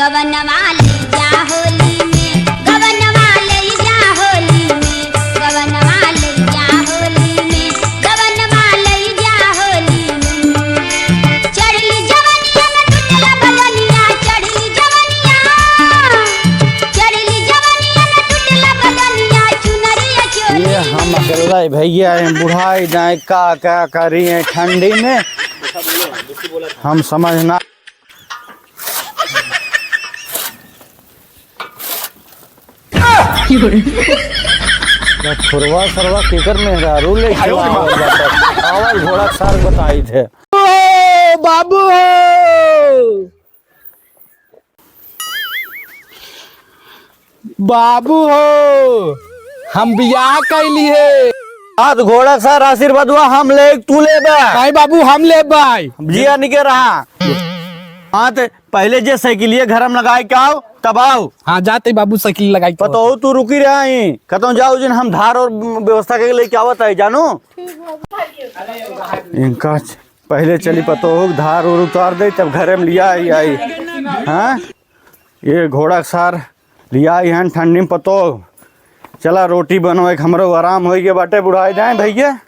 गवनवा ले जा होली में, गवनवा ले जा होली में, गवनवा ले जा होली में, गवनवा ले जा होली में। चढ़ली जवनिया में टूटला बदनिया, चढ़ली जवनिया में टूटला बदनिया, चुनरिया चोली। ये हम अकेला भैया बुढ़ाई जाए का क्या करी है ठंडी में, हम समझना। खुरवा सरवा केकर मेहरारू ले आवाज घोड़ा सार बताई थे। ओ बाबू बाबू हो, हम बियाह कैली है। आज घोड़ा सार आशीर्वाद हुआ, हम ले तू ले भाई बाबू, हम ले भाई जिया निके रहा। हाँ तो पहले जे साइकिलिए घर में लगाए क्या हो तब आओ। हाँ जाते बाबू साइकिल लगाई पता हो तू रुकी रहा है कहता हूँ जाओ जिन हम धार और व्यवस्था के लिए क्या होता है जानो इनका पहले चली पता हो धार और उतार दे तब घरे में लिया आई। हाँ ये घोड़ा सार लिया आई हैं ठंडी में पतो चला रोटी बनो एक हमरो आराम हो गए बाटे बुढ़ाए जाए भैया।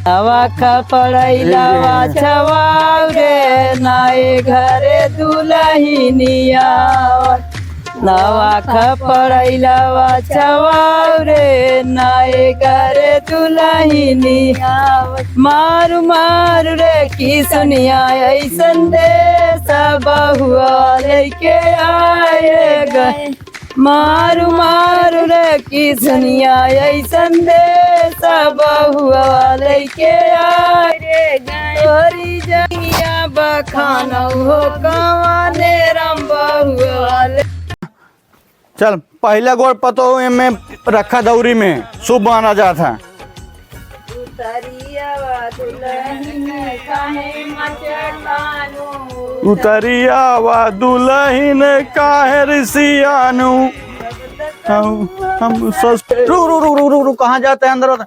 नवा कपड़ैलवा छवाऊ रे नाए घरे दुलहिनिया, नवा कपड़ैलवा छवाऊ रे नाए घरे दुलहिनिया। मारू मारू रे किसनिया ऐसन दे सब बहुआ लेके आए गए, मारू मारू रे किसनिया ऐसन दे सब हुआ लेके आए गरी जगिया बखाना हो कवाने रम बहुआ। चल पहला गोड़ पतो में रखा दौरी में शुभ माना जाता। उतरिया वा दुल्हन काहे रिसियानु। हम रू कहाँ जाते हैं अंदर?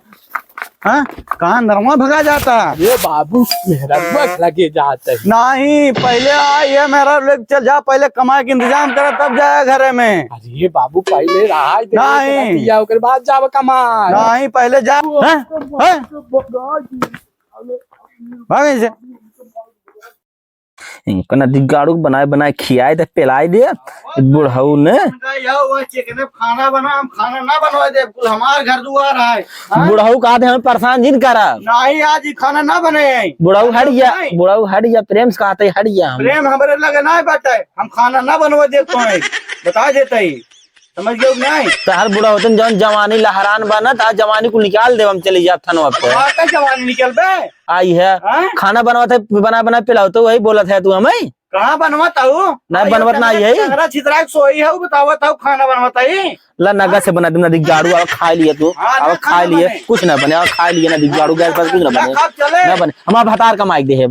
हाँ कहाँ अंदरवा भगा जाता? ये बाबू मेरा लगे जाते है। नहीं पहले आइए मेरा लेके चल जा, पहले कमाए के इंतजाम करा तब जाए घरे में। अरे ये बाबू पहले रहा नहीं उसके बाद जाओ कमा। नहीं पहले जा भागे से इनका नदी गाड़ू बनाए बनाए खियाए दे पिलाए दे बुढ़ऊ ने खाना बना, हम खाना ना बनवा दे, हमार घर दुआर है। बुढ़ऊ कहा थे हमें परेशान जिन करा नहीं आज खाना ना बने। बुढ़ऊ हट गया प्रेम से कहते हट गया। प्रेम हमारे लगे ना बाटे, हम खाना ना बनवा दे तो बता देते ही समझ गए नहीं। तो हर बुढ़ा होते जौन जवानी लहरान बना था जवानी को निकाल दे हम चले जा थनवा पे। जवानी निकल बे आई है खाना बनवाते बना पिलाओ तो वही बोला था तू हमें कहाँ बनवाता हूँ नहीं बनवत ना यही छितरा सोई है बतावता हूँ खाना बनवाता ही ला नगा से बना नदी गाड़ू अब खा लिए तू अब खा लिए कुछ ना बने अब खा लिए नदी गाड़ू गैस पर कुछ ना बने ना बने हमारा भतार कमाई दे है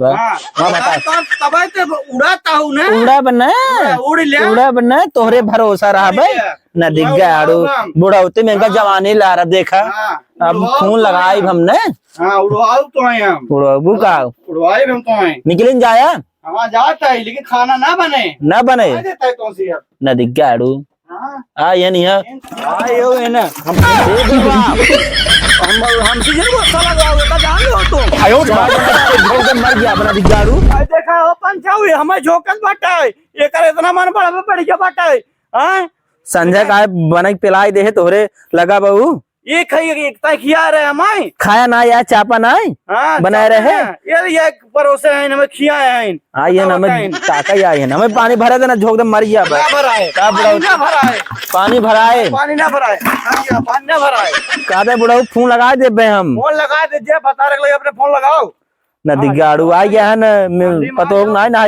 उड़ा बना तोहरे भरोसा रहा भाई नदी गाड़ू बुढ़ा होते में जवानी ला रहा देखा अब खून लगाई हमने उड़ाबू का निकलिन जाया जाता है लेकिन खाना ना बने नदी गाड़ू ये नहीं है आयो ना मर गया अपना दिगाड़ू देखा हो पंचाऊ हमें झोकन बाटा है ये करे इतना मन बढ़ गया बाटा है संजय का बना पिलाई दे तोहरे लगा बहू ये खिया रहे हमें खाया ना या चापा ना बनाए रहे ये परोसे हैं हमें खिया है आइए हमें टाका ही आई है हमें पानी भरा देना झोंक दे मर गया पानी भराए कहते बुढ़ाऊ फोन लगा दे हम फोन लगा दे बता रहे अपने फोन लगाओ नदी गाड़ू आ गया है ना पतो ना